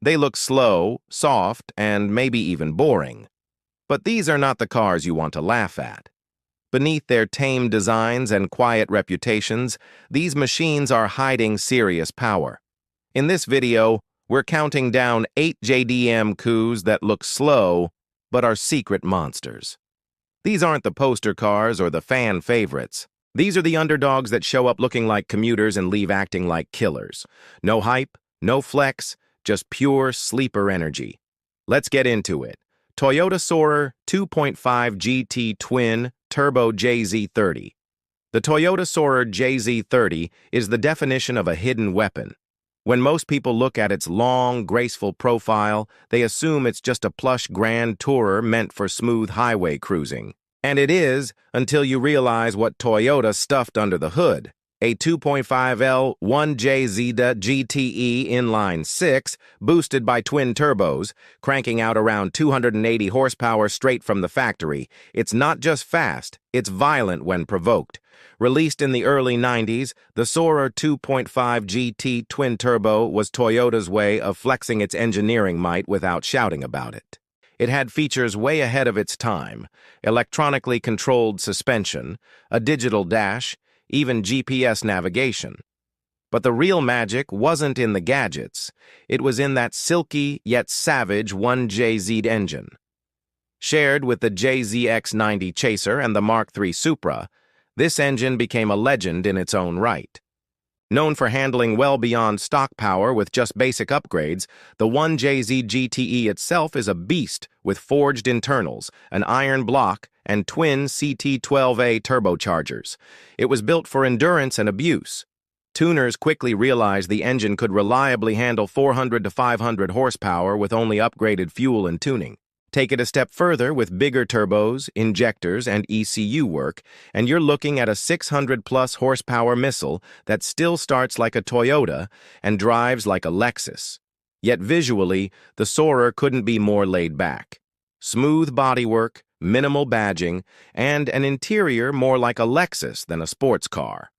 They look slow, soft, and maybe even boring. But these are not the cars you want to laugh at. Beneath their tame designs and quiet reputations, these machines are hiding serious power. In this video, we're counting down 8 JDM Coupes that look slow, but are secret monsters. These aren't the poster cars or the fan favorites. These are the underdogs that show up looking like commuters and leave acting like killers. No hype, no flex, just pure sleeper energy. Let's get into it. Toyota Soarer 2.5 GT Twin Turbo JZ30. The Toyota Soarer JZ30 is the definition of a hidden weapon. When most people look at its long, graceful profile, they assume it's just a plush Grand Tourer meant for smooth highway cruising. And it is, until you realize what Toyota stuffed under the hood. A 2.5L 1JZ GTE inline 6, boosted by twin turbos, cranking out around 280 horsepower straight from the factory. It's not just fast, it's violent when provoked. Released in the early 90s, the Soarer 2.5 GT twin turbo was Toyota's way of flexing its engineering might without shouting about it. It had features way ahead of its time: electronically controlled suspension, a digital dash, even GPS navigation. But the real magic wasn't in the gadgets. It was in that silky yet savage 1JZ engine. Shared with the JZX90 Chaser and the Mark III Supra, this engine became a legend in its own right. Known for handling well beyond stock power with just basic upgrades, the 1JZ GTE itself is a beast with forged internals, an iron block, and twin CT12A turbochargers. It was built for endurance and abuse. Tuners quickly realized the engine could reliably handle 400 to 500 horsepower with only upgraded fuel and tuning. Take it a step further with bigger turbos, injectors, and ECU work, and you're looking at a 600-plus horsepower missile that still starts like a Toyota and drives like a Lexus. Yet visually, the Soarer couldn't be more laid back. Smooth bodywork, minimal badging, and an interior more like a Lexus than a sports car.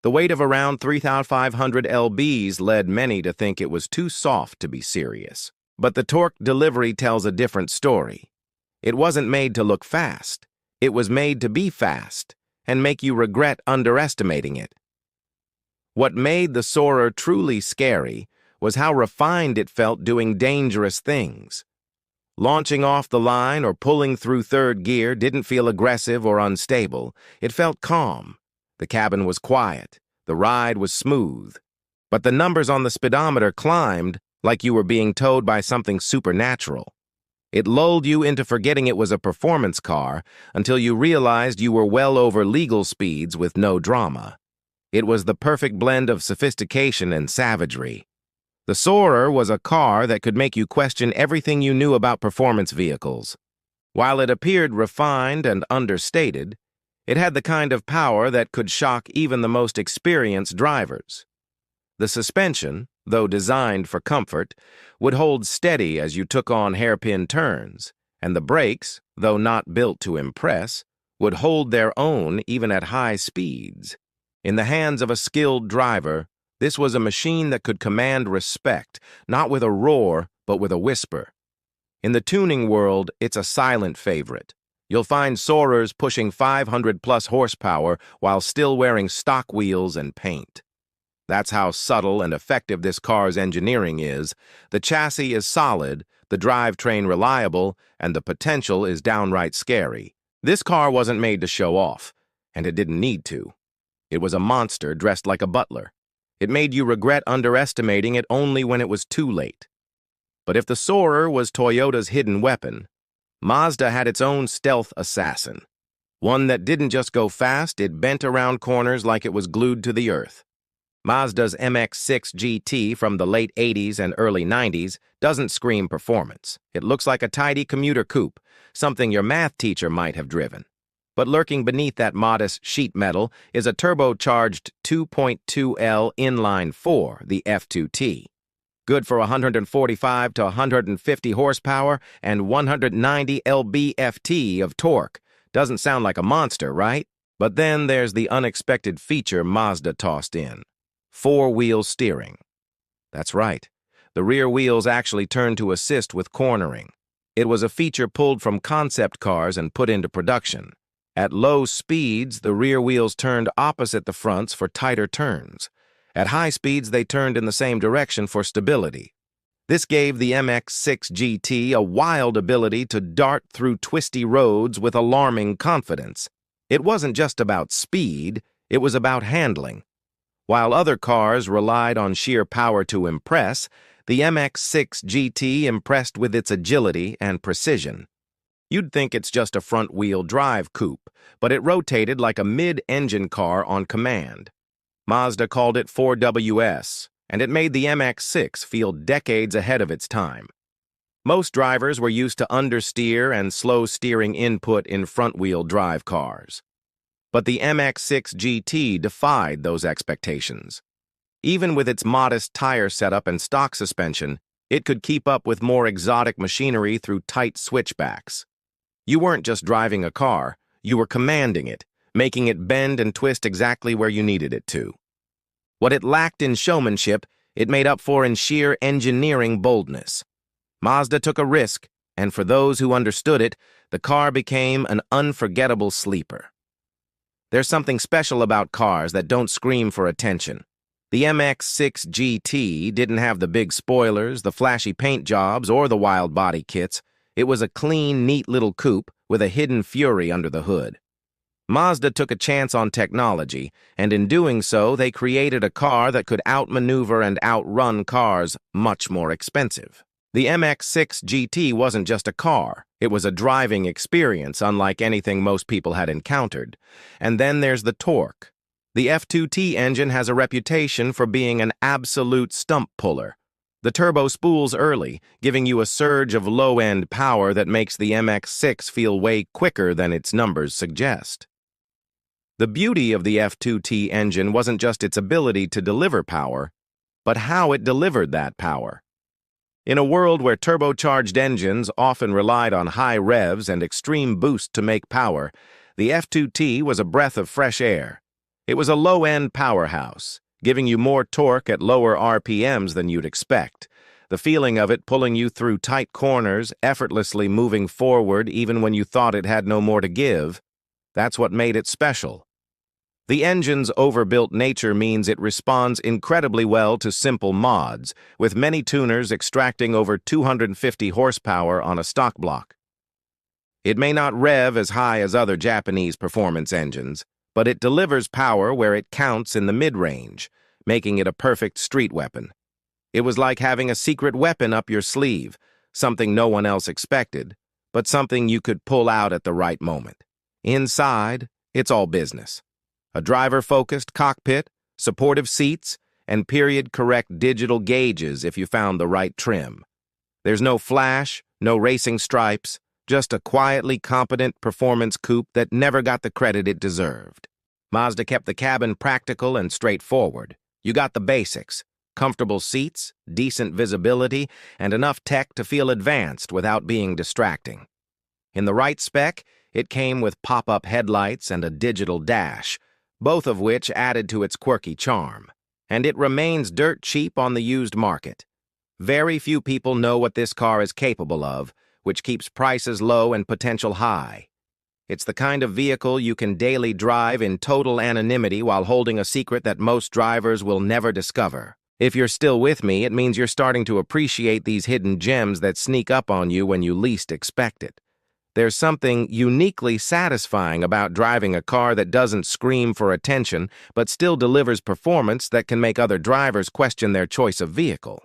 The weight of around 3,500 lbs led many to think it was too soft to be serious. But the torque delivery tells a different story. It wasn't made to look fast. It was made to be fast and make you regret underestimating it. What made the Soarer truly scary was how refined it felt doing dangerous things. Launching off the line or pulling through third gear didn't feel aggressive or unstable. It felt calm. The cabin was quiet. The ride was smooth. But the numbers on the speedometer climbed like you were being towed by something supernatural. It lulled you into forgetting it was a performance car until you realized you were well over legal speeds with no drama. It was the perfect blend of sophistication and savagery. The Soarer was a car that could make you question everything you knew about performance vehicles. While it appeared refined and understated, it had the kind of power that could shock even the most experienced drivers. The suspension, though designed for comfort, would hold steady as you took on hairpin turns, and the brakes, though not built to impress, would hold their own even at high speeds. In the hands of a skilled driver, this was a machine that could command respect, not with a roar, but with a whisper. In the tuning world, it's a silent favorite. You'll find Soarers pushing 500-plus horsepower while still wearing stock wheels and paint. That's how subtle and effective this car's engineering is. The chassis is solid, the drivetrain reliable, and the potential is downright scary. This car wasn't made to show off, and it didn't need to. It was a monster dressed like a butler. It made you regret underestimating it only when it was too late. But if the Soarer was Toyota's hidden weapon, Mazda had its own stealth assassin. One that didn't just go fast, it bent around corners like it was glued to the earth. Mazda's MX-6 GT from the late 80s and early 90s doesn't scream performance. It looks like a tidy commuter coupe, something your math teacher might have driven. But lurking beneath that modest sheet metal is a turbocharged 2.2L inline 4, the F2T. Good for 145 to 150 horsepower and 190 lb-ft of torque. Doesn't sound like a monster, right? But then there's the unexpected feature Mazda tossed in: four-wheel steering. That's right. The rear wheels actually turned to assist with cornering. It was a feature pulled from concept cars and put into production. At low speeds, the rear wheels turned opposite the fronts for tighter turns. At high speeds, they turned in the same direction for stability. This gave the MX-6 GT a wild ability to dart through twisty roads with alarming confidence. It wasn't just about speed, it was about handling. While other cars relied on sheer power to impress, the MX-6 GT impressed with its agility and precision. You'd think it's just a front-wheel drive coupe, but it rotated like a mid-engine car on command. Mazda called it 4WS, and it made the MX-6 feel decades ahead of its time. Most drivers were used to understeer and slow steering input in front-wheel drive cars. But the MX-6 GT defied those expectations. Even with its modest tire setup and stock suspension, it could keep up with more exotic machinery through tight switchbacks. You weren't just driving a car, you were commanding it, making it bend and twist exactly where you needed it to. What it lacked in showmanship, it made up for in sheer engineering boldness. Mazda took a risk, and for those who understood it, the car became an unforgettable sleeper. There's something special about cars that don't scream for attention. The MX-6 GT didn't have the big spoilers, the flashy paint jobs, or the wild body kits. It was a clean, neat little coupe with a hidden fury under the hood. Mazda took a chance on technology, and in doing so, they created a car that could outmaneuver and outrun cars much more expensive. The MX-6 GT wasn't just a car, it was a driving experience unlike anything most people had encountered. And then there's the torque. The F2T engine has a reputation for being an absolute stump puller. The turbo spools early, giving you a surge of low-end power that makes the MX-6 feel way quicker than its numbers suggest. The beauty of the F2T engine wasn't just its ability to deliver power, but how it delivered that power. In a world where turbocharged engines often relied on high revs and extreme boost to make power, the F2T was a breath of fresh air. It was a low-end powerhouse, giving you more torque at lower RPMs than you'd expect. The feeling of it pulling you through tight corners, effortlessly moving forward even when you thought it had no more to give, that's what made it special. The engine's overbuilt nature means it responds incredibly well to simple mods, with many tuners extracting over 250 horsepower on a stock block. It may not rev as high as other Japanese performance engines, but it delivers power where it counts in the mid-range, making it a perfect street weapon. It was like having a secret weapon up your sleeve, something no one else expected, but something you could pull out at the right moment. Inside, it's all business. A driver-focused cockpit, supportive seats, and period-correct digital gauges if you found the right trim. There's no flash, no racing stripes, just a quietly competent performance coupe that never got the credit it deserved. Mazda kept the cabin practical and straightforward. You got the basics: comfortable seats, decent visibility, and enough tech to feel advanced without being distracting. In the right spec, it came with pop-up headlights and a digital dash, both of which added to its quirky charm. And it remains dirt cheap on the used market. Very few people know what this car is capable of, which keeps prices low and potential high. It's the kind of vehicle you can daily drive in total anonymity while holding a secret that most drivers will never discover. If you're still with me, it means you're starting to appreciate these hidden gems that sneak up on you when you least expect it. There's something uniquely satisfying about driving a car that doesn't scream for attention but still delivers performance that can make other drivers question their choice of vehicle.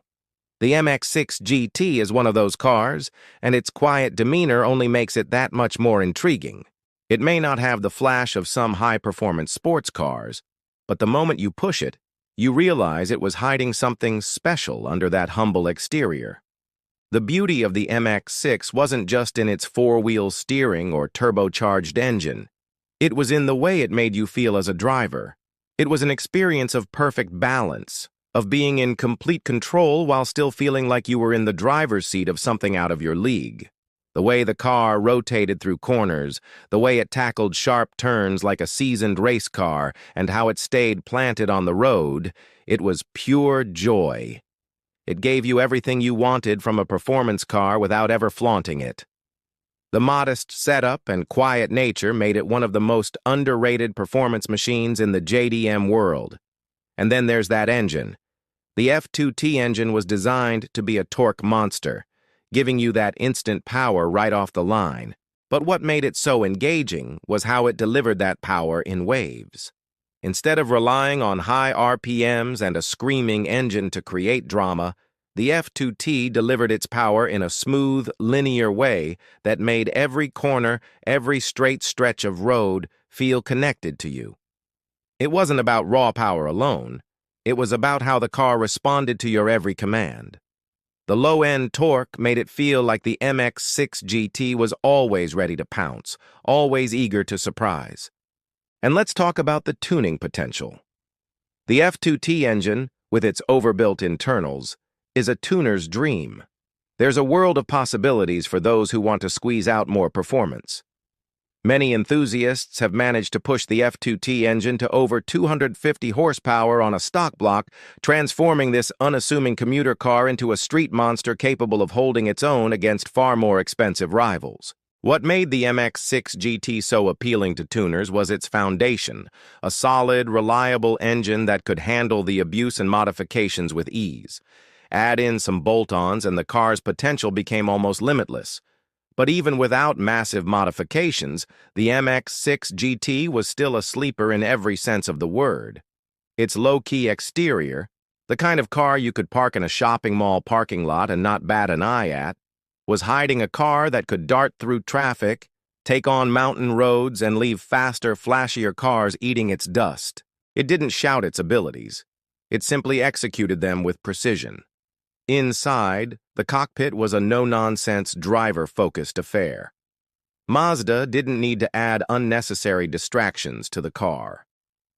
The MX-6 GT is one of those cars, and its quiet demeanor only makes it that much more intriguing. It may not have the flash of some high-performance sports cars, but the moment you push it, you realize it was hiding something special under that humble exterior. The beauty of the MX-6 wasn't just in its four-wheel steering or turbocharged engine. It was in the way it made you feel as a driver. It was an experience of perfect balance, of being in complete control while still feeling like you were in the driver's seat of something out of your league. The way the car rotated through corners, the way it tackled sharp turns like a seasoned race car, and how it stayed planted on the road, it was pure joy. It gave you everything you wanted from a performance car without ever flaunting it. The modest setup and quiet nature made it one of the most underrated performance machines in the JDM world. And then there's that engine. The F2T engine was designed to be a torque monster, giving you that instant power right off the line. But what made it so engaging was how it delivered that power in waves. Instead of relying on high RPMs and a screaming engine to create drama, the F2T delivered its power in a smooth, linear way that made every corner, every straight stretch of road feel connected to you. It wasn't about raw power alone. It was about how the car responded to your every command. The low-end torque made it feel like the MX-6 GT was always ready to pounce, always eager to surprise. And let's talk about the tuning potential. The F2T engine, with its overbuilt internals, is a tuner's dream. There's a world of possibilities for those who want to squeeze out more performance. Many enthusiasts have managed to push the F2T engine to over 250 horsepower on a stock block, transforming this unassuming commuter car into a street monster capable of holding its own against far more expensive rivals. What made the MX-6 GT so appealing to tuners was its foundation, a solid, reliable engine that could handle the abuse and modifications with ease. Add in some bolt-ons and the car's potential became almost limitless. But even without massive modifications, the MX-6 GT was still a sleeper in every sense of the word. Its low-key exterior, the kind of car you could park in a shopping mall parking lot and not bat an eye at, was hiding a car that could dart through traffic, take on mountain roads, and leave faster, flashier cars eating its dust. It didn't shout its abilities. It simply executed them with precision. Inside, the cockpit was a no-nonsense, driver-focused affair. Mazda didn't need to add unnecessary distractions to the car.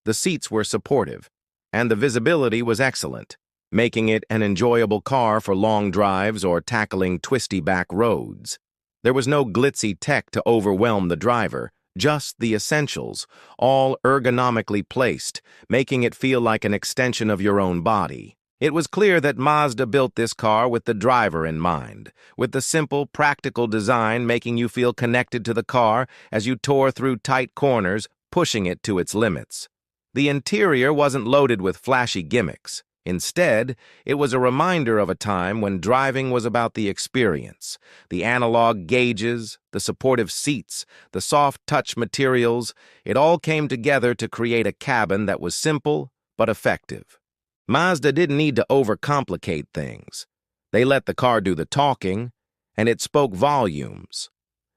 The seats were supportive, and the visibility was excellent, making it an enjoyable car for long drives or tackling twisty back roads. There was no glitzy tech to overwhelm the driver, just the essentials, all ergonomically placed, making it feel like an extension of your own body. It was clear that Mazda built this car with the driver in mind, with the simple, practical design making you feel connected to the car as you tore through tight corners, pushing it to its limits. The interior wasn't loaded with flashy gimmicks. Instead, it was a reminder of a time when driving was about the experience. The analog gauges, the supportive seats, the soft touch materials, it all came together to create a cabin that was simple but effective. Mazda didn't need to overcomplicate things. They let the car do the talking, and it spoke volumes.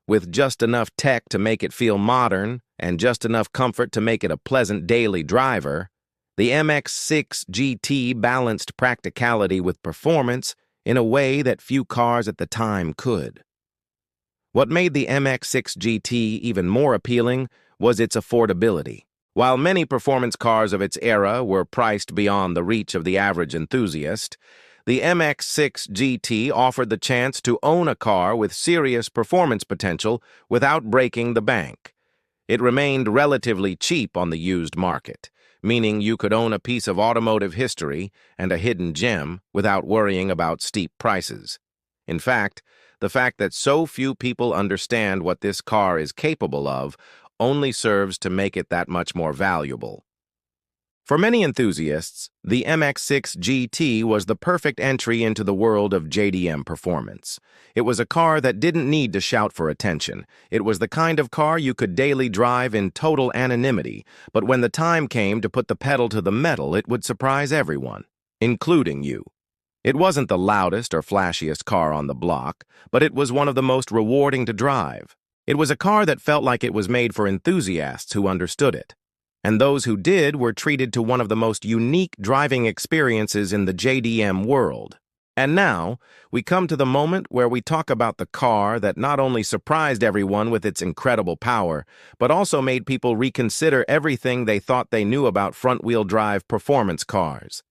With just enough tech to make it feel modern and just enough comfort to make it a pleasant daily driver, the MX-6 GT balanced practicality with performance in a way that few cars at the time could. What made the MX-6 GT even more appealing was its affordability. While many performance cars of its era were priced beyond the reach of the average enthusiast, the MX-6 GT offered the chance to own a car with serious performance potential without breaking the bank. It remained relatively cheap on the used market, meaning you could own a piece of automotive history and a hidden gem without worrying about steep prices. In fact, the fact that so few people understand what this car is capable of only serves to make it that much more valuable. For many enthusiasts, the MX-6 GT was the perfect entry into the world of JDM performance. It was a car that didn't need to shout for attention. It was the kind of car you could daily drive in total anonymity, but when the time came to put the pedal to the metal, it would surprise everyone, including you. It wasn't the loudest or flashiest car on the block, but it was one of the most rewarding to drive. It was a car that felt like it was made for enthusiasts who understood it. And those who did were treated to one of the most unique driving experiences in the JDM world. And now, we come to the moment where we talk about the car that not only surprised everyone with its incredible power, but also made people reconsider everything they thought they knew about front-wheel drive performance cars.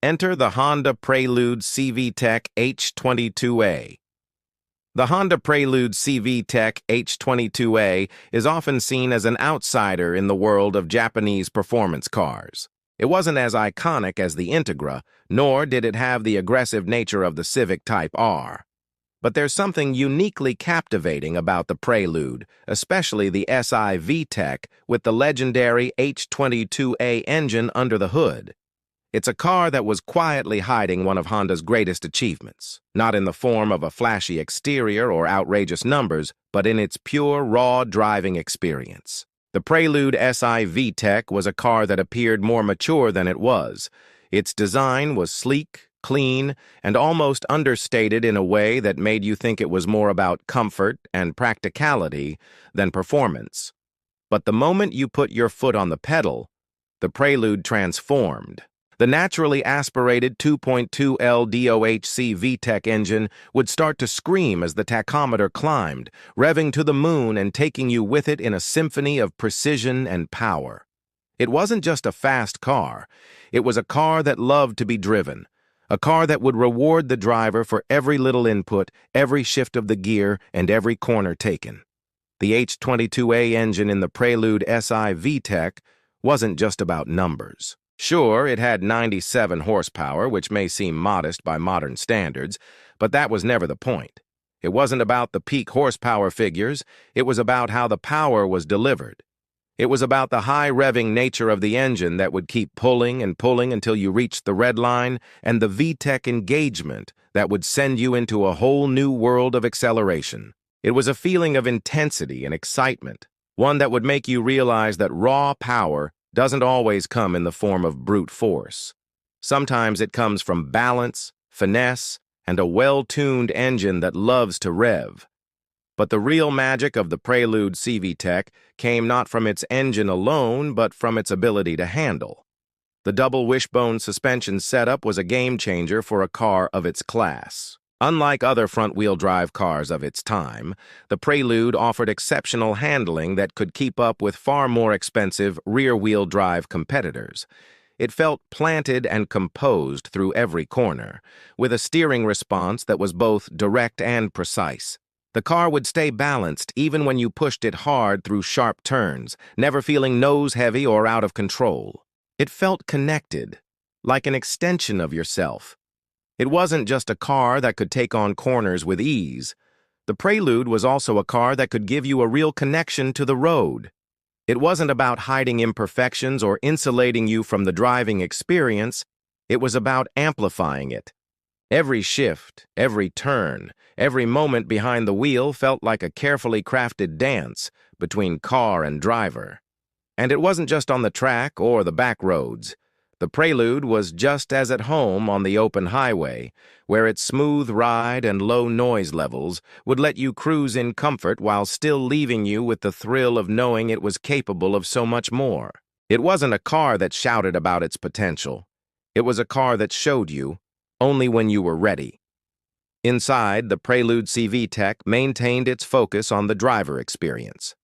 Enter the Honda Prelude VTEC H22A. The Honda Prelude VTEC H22A is often seen as an outsider in the world of Japanese performance cars. It wasn't as iconic as the Integra, nor did it have the aggressive nature of the Civic Type R. But there's something uniquely captivating about the Prelude, especially the SI VTEC with the legendary H22A engine under the hood. It's a car that was quietly hiding one of Honda's greatest achievements, not in the form of a flashy exterior or outrageous numbers, but in its pure, raw driving experience. The Prelude SI VTEC was a car that appeared more mature than it was. Its design was sleek, clean, and almost understated in a way that made you think it was more about comfort and practicality than performance. But the moment you put your foot on the pedal, the Prelude transformed. The naturally aspirated 2.2L DOHC VTEC engine would start to scream as the tachometer climbed, revving to the moon and taking you with it in a symphony of precision and power. It wasn't just a fast car. It was a car that loved to be driven, a car that would reward the driver for every little input, every shift of the gear, and every corner taken. The H22A engine in the Prelude SI VTEC wasn't just about numbers. Sure, it had 97 horsepower, which may seem modest by modern standards, but that was never the point. It wasn't about the peak horsepower figures, it was about how the power was delivered. It was about the high-revving nature of the engine that would keep pulling and pulling until you reached the red line, and the VTEC engagement that would send you into a whole new world of acceleration. It was a feeling of intensity and excitement, one that would make you realize that raw power doesn't always come in the form of brute force. Sometimes it comes from balance, finesse, and a well-tuned engine that loves to rev. But the real magic of the Prelude CVTEC came not from its engine alone, but from its ability to handle. The double wishbone suspension setup was a game-changer for a car of its class. Unlike other front-wheel drive cars of its time, the Prelude offered exceptional handling that could keep up with far more expensive rear-wheel drive competitors. It felt planted and composed through every corner, with a steering response that was both direct and precise. The car would stay balanced even when you pushed it hard through sharp turns, never feeling nose-heavy or out of control. It felt connected, like an extension of yourself. It wasn't just a car that could take on corners with ease. The Prelude was also a car that could give you a real connection to the road. It wasn't about hiding imperfections or insulating you from the driving experience. It was about amplifying it. Every shift, every turn, every moment behind the wheel felt like a carefully crafted dance between car and driver. And it wasn't just on the track or the back roads. The Prelude was just as at home on the open highway, where its smooth ride and low noise levels would let you cruise in comfort while still leaving you with the thrill of knowing it was capable of so much more. It wasn't a car that shouted about its potential. It was a car that showed you, only when you were ready. Inside, the Prelude CVTEC maintained its focus on the driver experience.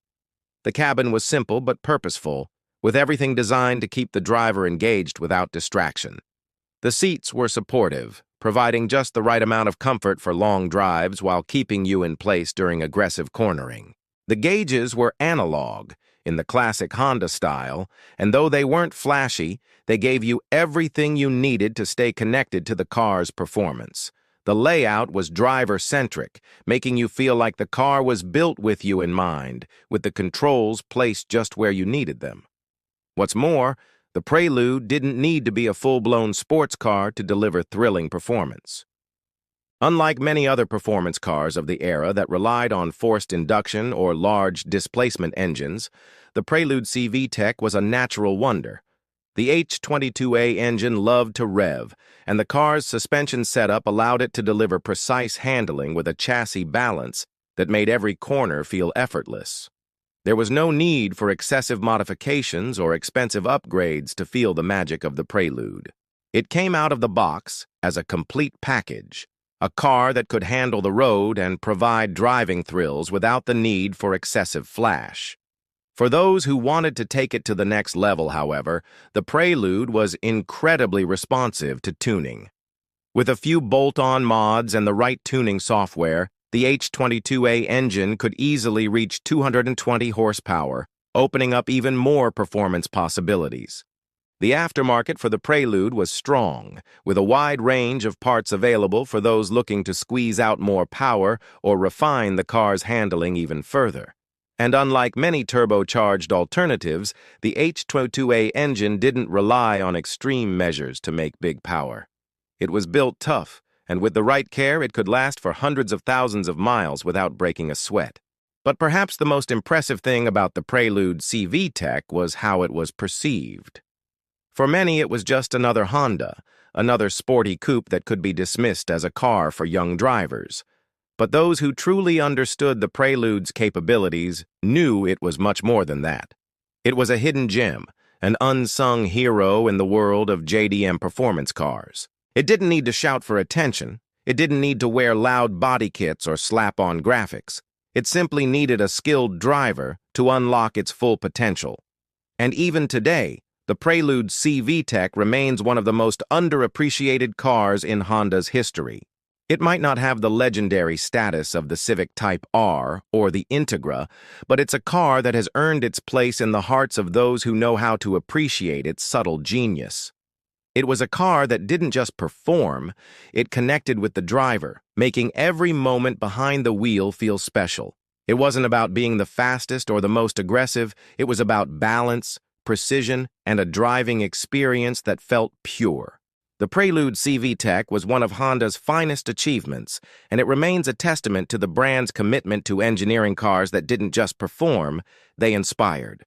The cabin was simple but purposeful, with everything designed to keep the driver engaged without distraction. The seats were supportive, providing just the right amount of comfort for long drives while keeping you in place during aggressive cornering. The gauges were analog, in the classic Honda style, and though they weren't flashy, they gave you everything you needed to stay connected to the car's performance. The layout was driver-centric, making you feel like the car was built with you in mind, with the controls placed just where you needed them. What's more, the Prelude didn't need to be a full-blown sports car to deliver thrilling performance. Unlike many other performance cars of the era that relied on forced induction or large displacement engines, the Prelude CVTEC was a natural wonder. The H22A engine loved to rev, and the car's suspension setup allowed it to deliver precise handling with a chassis balance that made every corner feel effortless. There was no need for excessive modifications or expensive upgrades to feel the magic of the Prelude. It came out of the box as a complete package, a car that could handle the road and provide driving thrills without the need for excessive flash. For those who wanted to take it to the next level, however, the Prelude was incredibly responsive to tuning. With a few bolt-on mods and the right tuning software, the H22A engine could easily reach 220 horsepower, opening up even more performance possibilities. The aftermarket for the Prelude was strong, with a wide range of parts available for those looking to squeeze out more power or refine the car's handling even further. And unlike many turbocharged alternatives, the H22A engine didn't rely on extreme measures to make big power. It was built tough, and with the right care, it could last for hundreds of thousands of miles without breaking a sweat. But perhaps the most impressive thing about the Prelude VTEC was how it was perceived. For many, it was just another Honda, another sporty coupe that could be dismissed as a car for young drivers. But those who truly understood the Prelude's capabilities knew it was much more than that. It was a hidden gem, an unsung hero in the world of JDM performance cars. It didn't need to shout for attention. It didn't need to wear loud body kits or slap-on graphics. It simply needed a skilled driver to unlock its full potential. And even today, the Prelude VTEC remains one of the most underappreciated cars in Honda's history. It might not have the legendary status of the Civic Type R or the Integra, but it's a car that has earned its place in the hearts of those who know how to appreciate its subtle genius. It was a car that didn't just perform, it connected with the driver, making every moment behind the wheel feel special. It wasn't about being the fastest or the most aggressive, it was about balance, precision, and a driving experience that felt pure. The Prelude VTEC was one of Honda's finest achievements, and it remains a testament to the brand's commitment to engineering cars that didn't just perform, they inspired.